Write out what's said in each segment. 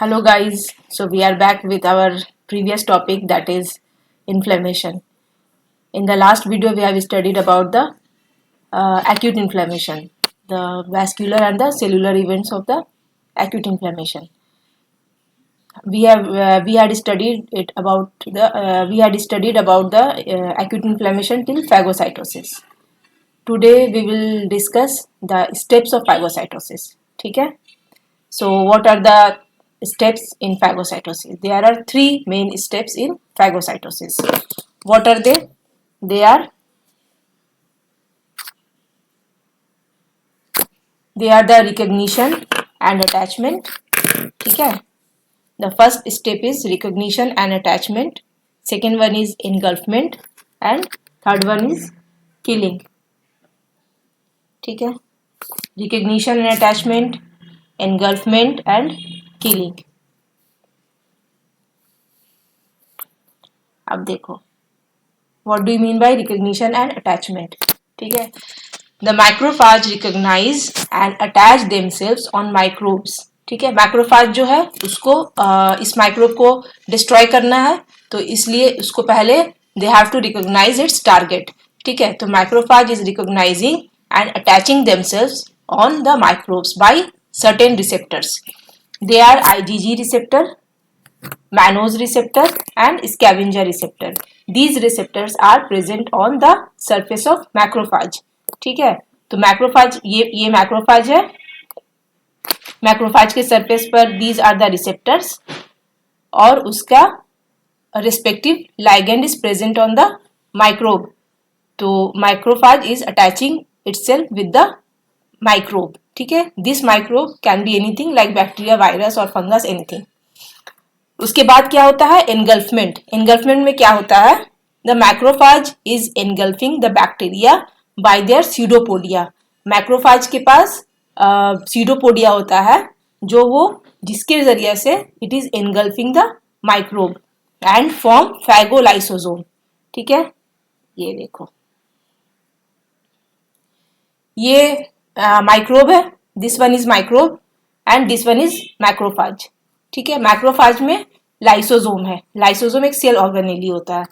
Hello guys, so we are back with our previous topic, that is inflammation. In the last video we have studied about the acute inflammation, the vascular and the cellular events of the acute inflammation. We had studied the acute inflammation till phagocytosis. Today we will discuss the steps of phagocytosis. ठीक है? So, what are the steps in phagocytosis? There are three main steps in phagocytosis. What are they? They are the recognition and attachment. ठीक है? The first step is recognition and attachment. Second one is engulfment and third one is killing. ठीक है? Recognition and attachment, engulfment and killing. अब देखो, what do you mean by recognition and attachment? ठीक है? The macrophage recognize and attach themselves on microbes. ठीक है? Macrophage जो है उसको इस माइक्रोब को डिस्ट्रॉय करना है, तो इसलिए उसको पहले they have to recognize its target. ठीक है? तो macrophage is recognizing and attaching themselves on the microbes by certain receptors. They are IgG receptor, mannose receptor and scavenger receptor. These receptors are present on the surface of macrophage. ठीक है? तो macrophage ये macrophage है. Macrophage के surface पर these are the receptors और उसका respective ligand is present on the microbe. तो microphage is attaching itself with the microbe. ठीक है? This microbe can be anything like bacteria, virus और फंगस, एनीथिंग. उसके बाद क्या होता है? एनगल्फमेंट. एनगल्फमेंट में क्या होता है? The macrophage is engulfing the bacteria by their pseudopodia. Macrophage के पास स्यूडोपोडिया होता है जिसके जरिए से it is engulfing the microbe and form phagolysosome. ठीक है? ये देखो, ये माइक्रोब है. This one is microbe and this one is macrophage. ठीक है? मैक्रोफाज में लाइसोसोम है. लाइसोसोम एक सेल ऑर्गेनेली होता है.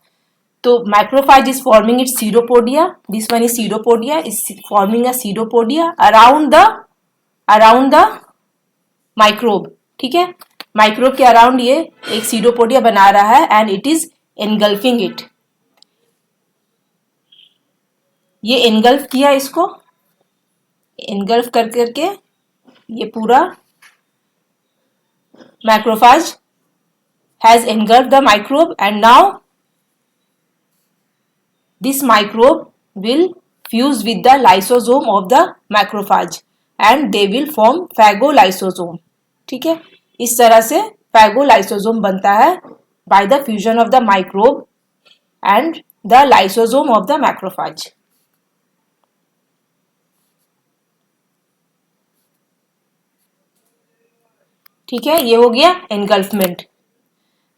तो macrophage is forming it's pseudopodia. This one is pseudopodia is forming a pseudopodia around the microbe. ठीक है? माइक्रोब के अराउंड ये एक सीडोपोडिया बना रहा है and it is engulfing it. ये एनगल्फ किया, इसको एनगल्फ कर करके ये पूरा macrophage has engulfed the microbe and now this microbe will fuse with the lysosome of the macrophage and they will form phagolysosome. ठीक है? इस तरह से phagolysosome बनता है by the fusion of the microbe and the lysosome of the macrophage. ठीक है? ये हो गया engulfment.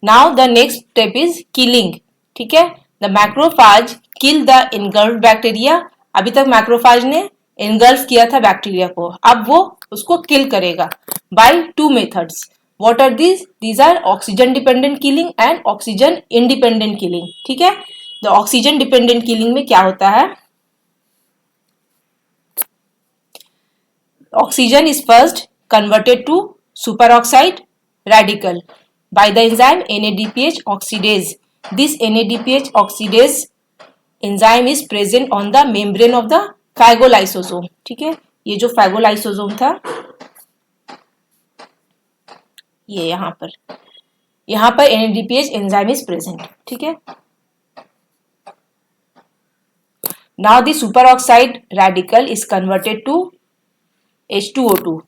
Now the next step is killing. ठीक है? The macrophage kill the engulf bacteria. अभी तक मैक्रोफाज ने एनगल्फ किया था बैक्टीरिया को, अब वो उसको किल करेगा by two methods. What are these are oxygen dependent killing and oxygen independent killing. ठीक है? द ऑक्सीजन डिपेंडेंट किलिंग में क्या होता है? Oxygen is first converted to superoxide radical by the enzyme NADPH oxidase. This NADPH oxidase enzyme is present on the membrane of the phagolysosome. ठीक है? ये जो phagolysosome था ये यहाँ पर NADPH enzyme is present. ठीक है? Now the superoxide radical is converted to H2O2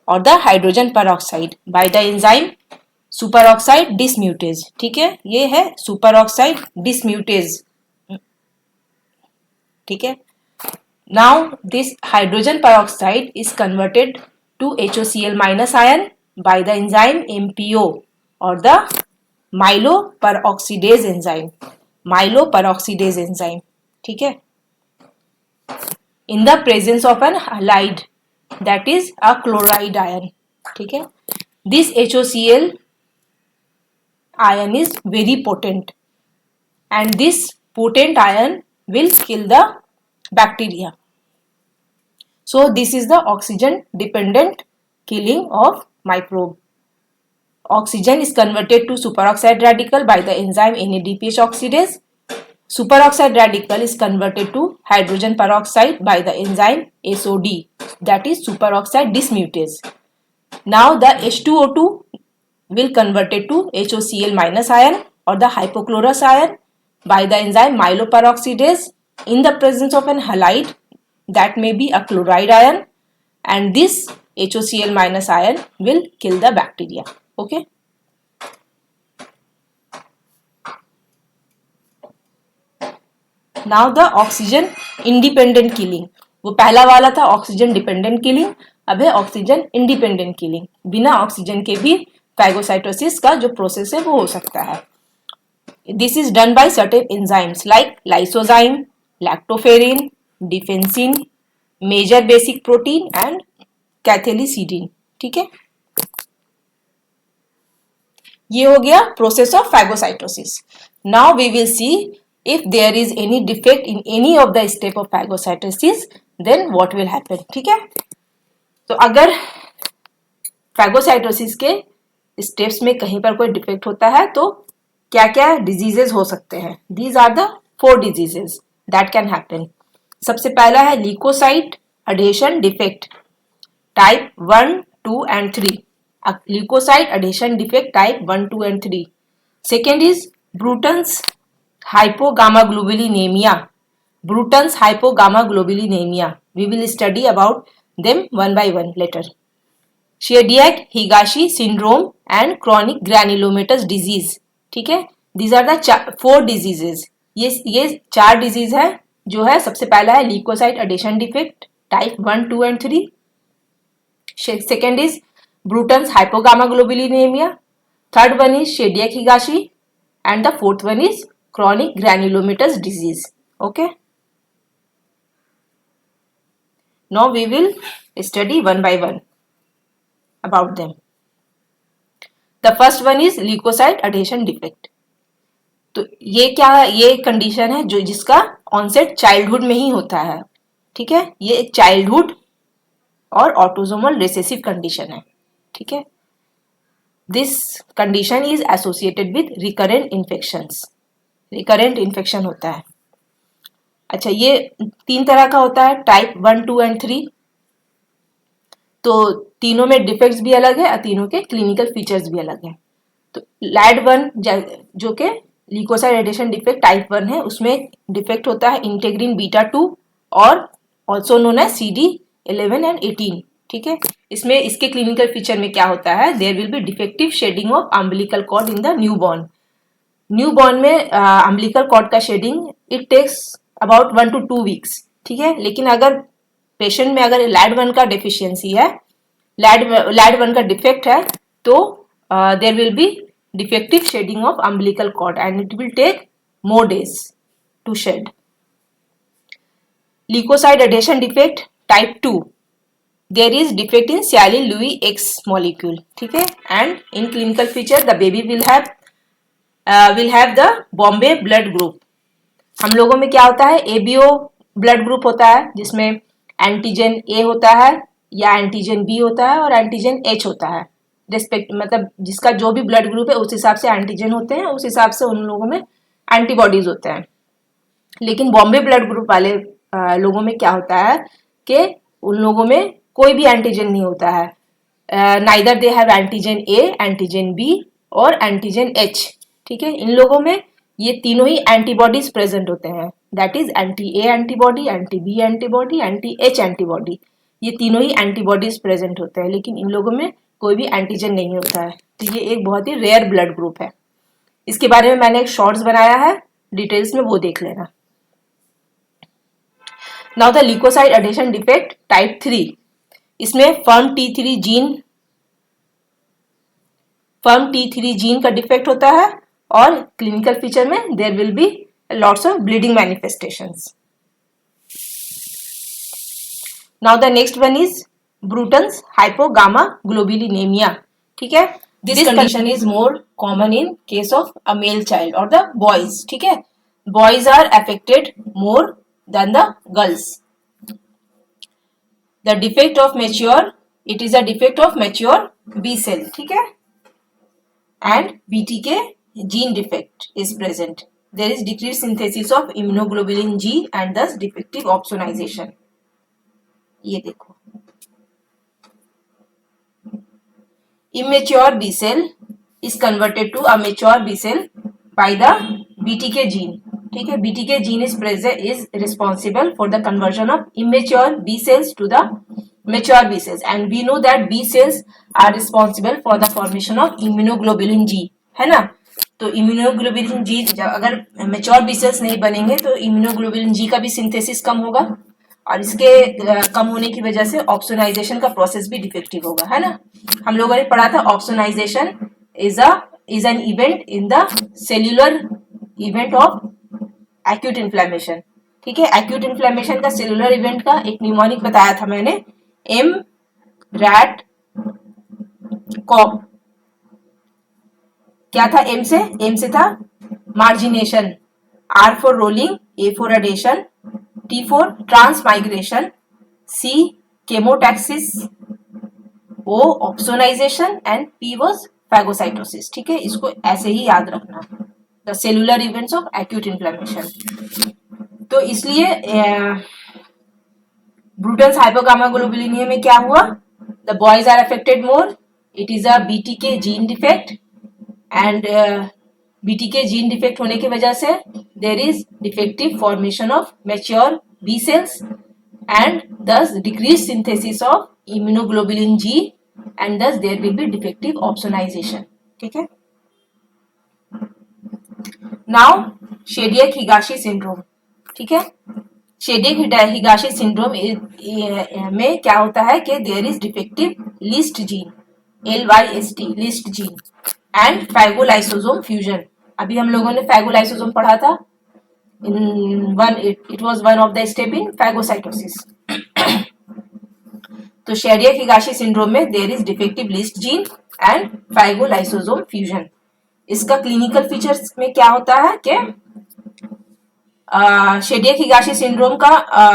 और the hydrogen peroxide by the enzyme superoxide dismutase. ठीक है? ये है सुपरऑक्साइड डिसम्यूटेज. ठीक है? Now this hydrogen peroxide is converted to HOCl minus ion by the enzyme MPO और the myeloperoxidase enzyme. ठीक है? In the presence of an halide that is a chloride ion. ठीक है? This HOCl ion is very potent, and this potent ion will kill the bacteria. So this is the oxygen dependent killing of microbe. Oxygen is converted to superoxide radical by the enzyme NADPH oxidase. Superoxide radical is converted to hydrogen peroxide by the enzyme SOD, that is superoxide dismutase. Now the H2O2 will convert it to HOCl minus ion or the hypochlorous ion by the enzyme myeloperoxidase in the presence of an halide, that may be a chloride ion, and this HOCl minus ion will kill the bacteria. Okay. Now the oxygen independent killing. वो पहला वाला था oxygen dependent killing, अब है oxygen independent killing. बिना oxygen के भी phagocytosis का जो प्रोसेस है वो हो सकता है. This is done by certain enzymes like lysozyme, lactoferrin, defensin, major basic protein and cathelicidin. ठीक है, ये हो गया process of phagocytosis. Now we will see if there is any defect in any of the step of phagocytosis, then what will happen. ठीक है, तो अगर phagocytosis के स्टेप्स में कहीं पर कोई डिफेक्ट होता है तो क्या क्या डिजीजेस हो सकते हैं. These are the 4 diseases that can happen. सबसे पहला है leukocyte adhesion defect type 1, 2 and 3. Leukocyte adhesion defect type 1, 2 and 3. Second is Bruton's hypogammaglobulinemia. Bruton's hypogammaglobulinemia. We will study about them one by one later. Shediac-Higashi syndrome and chronic granulomatous disease. ठीक है, these are the 4 diseases. ये 4 disease है. जो है सबसे पहला है leukocyte adhesion defect type 1, 2 and 3. Second is Bruton's hypogammaglobulinemia. Third one is Shediac-Higashi and the fourth one is chronic granulomatous disease. Okay, now we will study one by one about them. The first one is leukocyte adhesion defect. तो ये क्या है, ये condition है जो जिसका onset childhood में ही होता है. ठीक है, ये एक चाइल्डहुड और ऑटोसोमल रिसेसिव कंडीशन है. ठीक है, this condition is associated with recurrent infections. Recurrent infection होता है. अच्छा, ये 3 तरह का होता है, टाइप 1, 2 एंड 3. तो तीनों में डिफेक्ट्स भी अलग है और तीनों के क्लिनिकल फीचर्स भी अलग हैं. तो LAD1 जो कि ल्यूकोसाइट एडेशन डिफेक्ट टाइप 1 है, उसमें डिफेक्ट होता है इंटेग्रिन बीटा 2 और also known as CD11 and 18. ठीक है, इसमें इसके क्लिनिकल फीचर में क्या होता है, there will be defective shedding of umbilical cord in the newborn. Newborn में अम्बिलिकल कॉर्ड का shedding it takes about 1 to 2 weeks. ठीक है, लेकिन अगर पेशेंट में अगर LAD1 का डेफिशिएंसी है, LAD1 का डिफेक्ट है, तो there will be defective shedding of umbilical cord and it will take more days to shed. Leukocyte adhesion defect type 2, there is defect in sialyl Lewis X molecule. ठीक है, and in clinical feature the baby will have the Bombay blood group. हम लोगों में क्या होता है, ABO blood group होता है जिसमें एंटीजन A होता है या एंटीजन B होता है और एंटीजन H होता है. मतलब जिसका जो भी ब्लड ग्रुप है उस हिसाब से एंटीजन होते हैं, उस हिसाब से उन लोगों में एंटीबॉडीज होते हैं. लेकिन बॉम्बे ब्लड ग्रुप वाले लोगों में क्या होता है कि उन लोगों में कोई भी एंटीजन नहीं होता है. Neither they have antigen A, antigen B और एंटीजन H. ठीक है, इन लोगों में ये तीनों ही एंटीबॉडीज प्रेजेंट होते हैं, that is anti A antibody, anti B antibody, anti H antibody. ये तीनों ही एंटीबॉडीज प्रेजेंट होते हैं, लेकिन इन लोगों में कोई भी एंटीजन नहीं होता है. तो ये एक बहुत ही रेयर ब्लड ग्रुप है. इसके बारे में मैंने एक शॉर्ट्स बनाया है, डिटेल्स में वो देख लेना. Now the leukocyte adhesion defect type 3. इसमें फर्म T3 जीन का डिफेक्ट होता है और क्लिनिकल फीचर में there will be lots of bleeding manifestations. Now the next one is Bruton's hypogammaglobulinemia. ठीक है. This condition is more common in case of a male child और the boys. ठीक है. Boys are affected more than the girls. The defect of mature, it is a defect of mature B cell. ठीक है. And BTK gene defect is present. There is decreased synthesis of immunoglobulin G and thus defective opsonization. ये देखो, immature B cell is converted to a mature B cell by the BTK gene. ठीक है. BTK gene is responsible for the conversion of immature B cells to the mature B cells, and we know that B cells are responsible for the formation of immunoglobulin G. है ना. तो immunoglobulin G अगर mature B sales नहीं बनेंगे तो immunoglobulin G का भी synthesis कम होगा और इसके कम होने की वजह से ऑप्सोनाइजेशन का प्रोसेस भी डिफेक्टिव होगा. है ना. हम लोगों ने पढ़ा था opsonization is an event in the cellular event of acute inflammation. ठीक है. एक्यूट इन्फ्लेमेशन का सेल्यूलर इवेंट का एक निमोनिक बताया था मैंने, एम रैट कॉप. क्या था एम से था margination, R for rolling, A for adhesion, T for transmigration, C chemotaxis, O opsonization and P was phagocytosis. ठीक है. इसको ऐसे ही याद रखना, the cellular events of acute inflammation. तो इसलिए ब्रूटन्स हाइपोगामाग्लोबुलिनिया में क्या हुआ, the boys are affected more, it is a BTK gene defect and BTK gene defect होने की वजह से there is defective formation of mature B cells and दस decrease synthesis of immunoglobulin G and thus there will be defective opsonization. ठीक है. Now Chediak Higashi syndrome. ठीक है. शेडियक Higashi syndrome में क्या होता है कि there is defective LYST gene, LYST LYST gene and phagolysosome fusion. अभी हम लोगों ने फैगोलाइसोसोम पढ़ा था, it was one of the step in phagocytosis. तो शेडियक हिगाशी सिंड्रोम में there is defective LYST gene and phagolysosome fusion. इसका clinical features में क्या होता है कि शेडियक हिगाशी सिंड्रोम का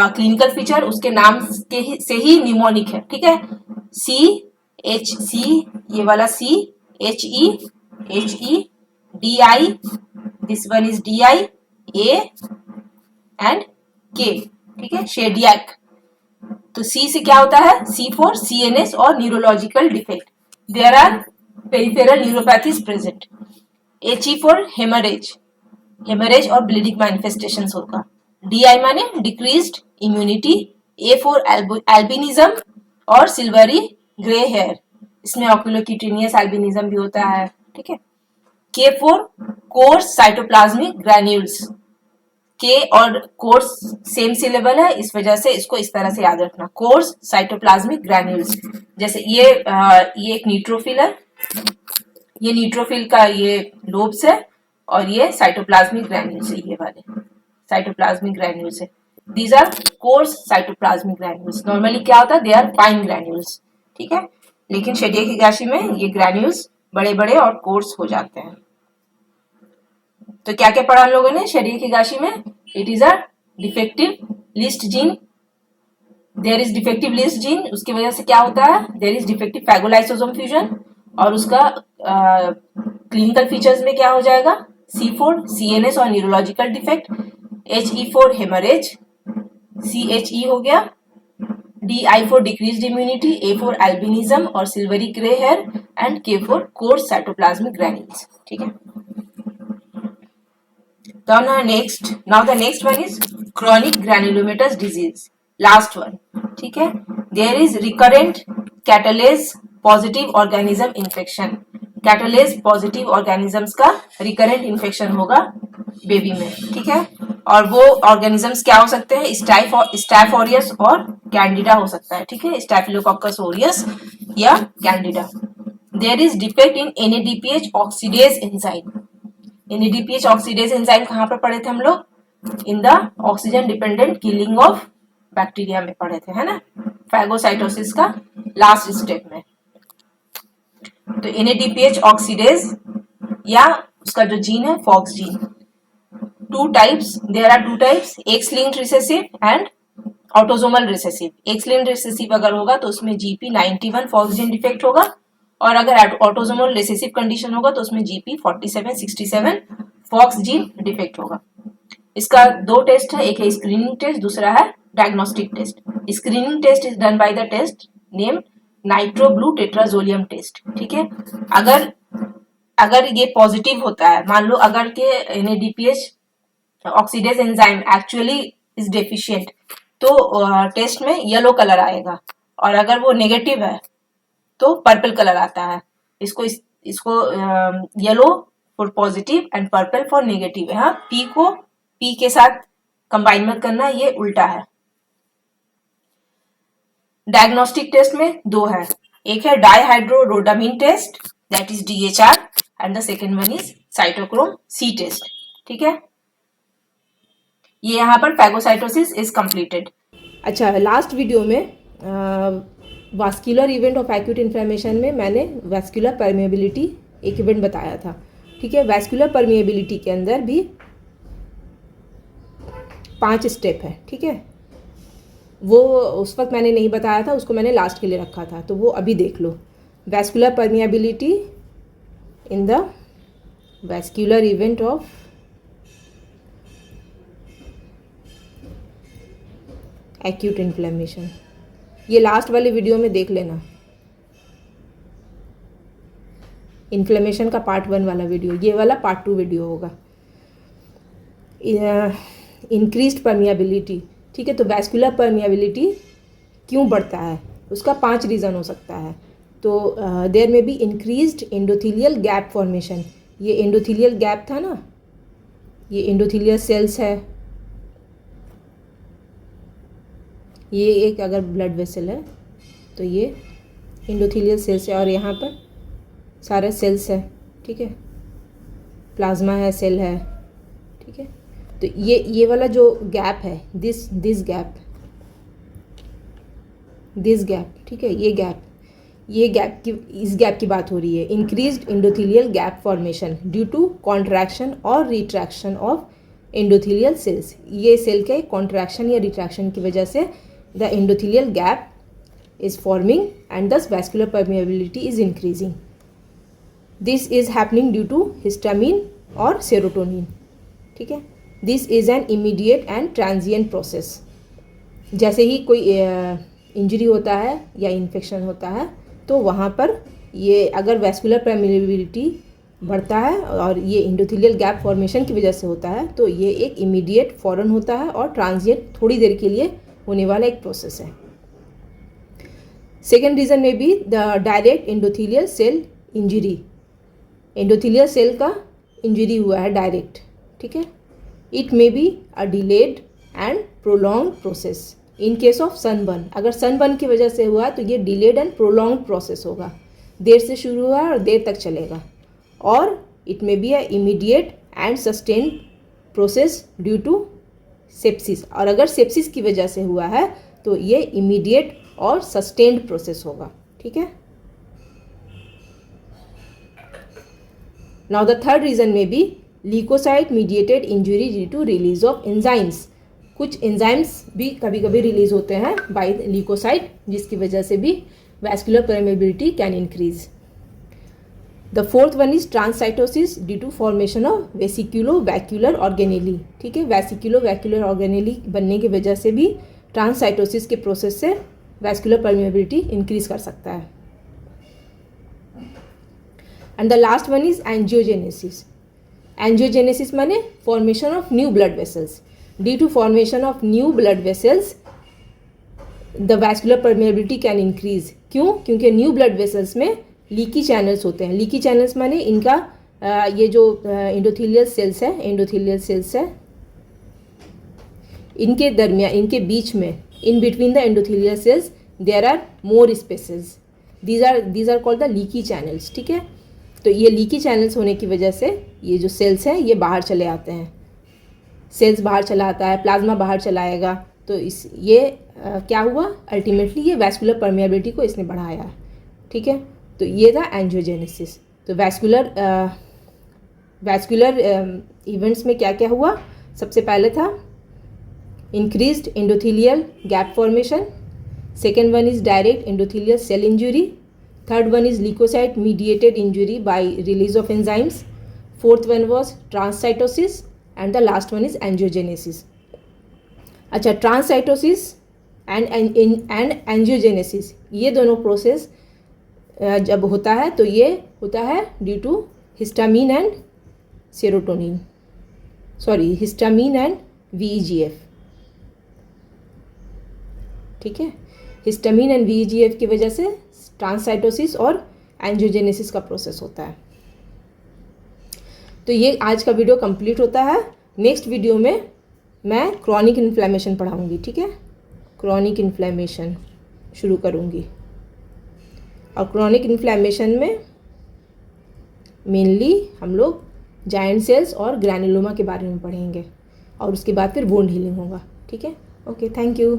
क्लिनिकल फीचर उसके नाम से ही निमोनिक है. ठीक है. CHC, ये वाला CHE DI, this one is DI A and K. ठीक है. शेडियक. तो C से क्या होता है, C फॉर CNS और neurological defect. There are peripheral neuropathies present. HE for haemorrhage और ब्लीडिंग मैनिफेस्टेशन होगा. DI माने decreased immunity. A for albinism और सिल्वरी ग्रे हेयर, इसमें ऑक्यूलोक्यूटेनियस एल्बिनिज्म भी होता है. ठीक है. K for coarse cytoplasmic granules. K और कोर्स सेम सिलेबल है, इस वजह से इसको इस तरह से याद रखना, कोर्स साइटोप्लाज्मिक ग्रैन्यूल्स. जैसे ये एक न्यूट्रोफिल है, ये न्यूट्रोफिल का ये लोब्स है और ये साइटोप्लाज्मिक ग्रैन्यूल्स है, ये वाले साइटोप्लाज्मिक ग्रैन्यूल्स है. These are coarse cytoplasmic granules. Normally क्या होता है, दे आर फाइन ग्रैन्यूल्स. ठीक है. लेकिन शेडियक हिगाशी में ये ग्रैन्यूल्स बड़े बड़े और कोर्स हो जाते हैं. तो क्या क्या पढ़ा हम लोगों ने शेडियक हिगाशी में, it is a defective LYST gene, there is defective LYST gene. उसकी वजह से क्या होता है, there is defective phagolysosome fusion और उसका क्लिनिकल फीचर्स में क्या हो जाएगा, C फॉर CNS और neurological defect, HE for haemorrhage, CHE हो गया, DI for decreased immunity, A for albinism और silvery grey hair and K for coarse cytoplasmic granules. ठीक है. Now the next one is chronic granulomatous disease, last one. ठीक है. There is recurrent catalase positive organism infection. Catalase positive organisms का recurrent infection होगा baby में. ठीक है. और वो ऑर्गेनिजम्स क्या हो सकते हैं, स्टाइफ ऑरियस और कैंडिडा हो सकता है. ठीक है. स्टाइफिलोकोकस ऑरियस या Candida. There is defect in NADPH oxidase enzyme. NADPH oxidase enzyme कहाँ पर पढ़े थे हम लोग, in the oxygen dependent killing of bacteria में पढ़े थे, है ना, फैगोसाइटोसिस का लास्ट स्टेप में. तो NADPH ऑक्सीडेज या उसका जो जीन है phox gene, there are two types, X linked recessive and autosomal recessive. X linked recessive अगर होगा तो उसमें GP91 फॉक्स जीन डिफेक्ट होगा, और अगर ऑटोसोमल रिसेसिव कंडीशन होगा तो उसमें GP4767 फॉक्स जीन डिफेक्ट होगा। इसका दो टेस्ट है, एक है स्क्रीनिंग टेस्ट, दूसरा है diagnostic test. Screening test is done by the test name nitro blue tetrazolium test. ठीक है, अगर ये पॉजिटिव होता है, मान लो अगर के NADPH oxidase enzyme actually is deficient, तो टेस्ट में येलो कलर आएगा, और अगर वो नेगेटिव है तो पर्पल कलर आता है। इसको yellow for positive and purple for negative है। हाँ, पी को पी के साथ कंबाइन मत करना, ये उल्टा है। डायग्नोस्टिक टेस्ट में दो है, एक है dihydrorhodamine test that is DHR and the second one is cytochrome C test. ठीक है, ये यहाँ पर फैगोसाइटोसिस इज कंप्लीटेड। अच्छा, लास्ट वीडियो में vascular event of acute inflammation में मैंने वास्कुलर परमेबिलिटी एक इवेंट बताया था। ठीक है, वास्कुलर परमेबिलिटी के अंदर भी 5 स्टेप है। ठीक है, वो उस वक्त मैंने नहीं बताया था, उसको मैंने लास्ट के लिए रखा था, तो वो अभी देख लो। Vascular permeability in the vascular event of acute inflammation, ये लास्ट वाले वीडियो में देख लेना, इन्फ्लेमेशन का पार्ट 1 वाला वीडियो, ये वाला पार्ट 2 वीडियो होगा। Increased permeability. ठीक है, तो वैस्कुलर परमिएबिलिटी क्यों बढ़ता है, उसका 5 रीज़न हो सकता है। तो देयर में be increased endothelial gap formation. ये एंडोथेलियल गैप था ना, ये एंडोथेलियल सेल्स है, ये एक अगर ब्लड वेसल है तो ये एंडोथेलियल सेल्स है, और यहाँ पर सारे सेल्स है। ठीक है, प्लाज्मा है, सेल है। ठीक है, तो ये वाला जो गैप है, दिस गैप, ठीक है, इस गैप की बात हो रही है। Increased endothelial gap formation due to contraction और रिट्रैक्शन ऑफ एंडोथेलियल सेल्स। ये सेल के कॉन्ट्रैक्शन या रिट्रैक्शन की वजह से the endothelial gap is forming and thus vascular permeability is increasing. This is happening due to histamine or serotonin. ठीक है, this is an immediate and transient process. जैसे ही कोई इंजरी होता है या इन्फेक्शन होता है तो वहाँ पर ये अगर वैस्कुलर परमेबिलिटी बढ़ता है और ये एंडोथेलियल गैप फॉर्मेशन की वजह से होता है, तो ये एक इमीडिएट फॉरन होता है और ट्रांजिएंट थोड़ी देर के लिए होने वाला एक प्रोसेस है। सेकेंड रीज़न में भी the direct endothelial cell injury, endothelial cell का इंजरी हुआ है डायरेक्ट। ठीक है, it may be a delayed and prolong process in case of sunburn. अगर सनबर्न की वजह से हुआ तो ये डिलेड एंड प्रोलॉन्ग प्रोसेस होगा, देर से शुरू हुआ और देर तक चलेगा। और it may be a immediate and sustained process due to sepsis, और अगर सेप्सिस की वजह से हुआ है तो ये इमीडिएट और सस्टेन्ड प्रोसेस होगा। ठीक है, नाउ द थर्ड रीजन में B leukocyte mediated injury due to release of enzymes. कुछ एंजाइम्स भी कभी कभी रिलीज होते हैं बाय ल्यूकोसाइट, जिसकी वजह से भी vascular permeability can increase. The fourth one is transcytosis due to formation of vesiculo vacuolar organelle. ठीक है, वेसिक्यूलो वैक्यूलर ऑर्गेनेली बनने की वजह से भी ट्रांससाइटोसिस के प्रोसेस से वैस्कुलर परमेबिलिटी इंक्रीज कर सकता है। And the last one is angiogenesis. Angiogenesis माने formation of new blood vessels. Due to formation of new blood vessels the vascular permeability can increase. क्यों? क्योंकि न्यू ब्लड वेसल्स में leaky channels होते हैं। Leaky channels माने इनका ये जो एंडोथेलियल सेल्स है इनके दरमियान, इनके बीच में, in between the endothelial cells there are more spaces, these are called the leaky channels. ठीक है, तो ये लीकी चैनल्स होने की वजह से ये जो सेल्स हैं ये बाहर चले आते हैं, सेल्स बाहर चला आता है, प्लाज्मा बाहर चलाएगा, तो क्या हुआ अल्टीमेटली ये वैस्कुलर परमेबिलिटी को इसने बढ़ाया। ठीक है, तो ये था एंजियोजेनेसिस। तो वैस्कुलर इवेंट्स में क्या क्या हुआ? सबसे पहले था increased endothelial gap formation, second one is direct endothelial cell injury, third one is leukocyte mediated injury by release of enzymes, fourth one was transcytosis and the last one is angiogenesis. अच्छा, ट्रांससाइटोसिस and angiogenesis ये दोनों process जब होता है तो ये होता है due to histamine and serotonin, histamine and VEGF। ठीक है, हिस्टामीन एंड VEGF की वजह से ट्रांससाइटोसिस और एंजियोजेनेसिस का प्रोसेस होता है। तो ये आज का वीडियो कंप्लीट होता है। नेक्स्ट वीडियो में मैं क्रॉनिक इन्फ्लेमेशन पढ़ाऊंगी। ठीक है, क्रॉनिक इन्फ्लेमेशन शुरू करूंगी और क्रॉनिक इन्फ्लेमेशन में मेनली हम लोग जायंट सेल्स और ग्रैनुलोमा के बारे में पढ़ेंगे और उसके बाद फिर वुंड हीलिंग होगा। ठीक है, ओके, थैंक यू।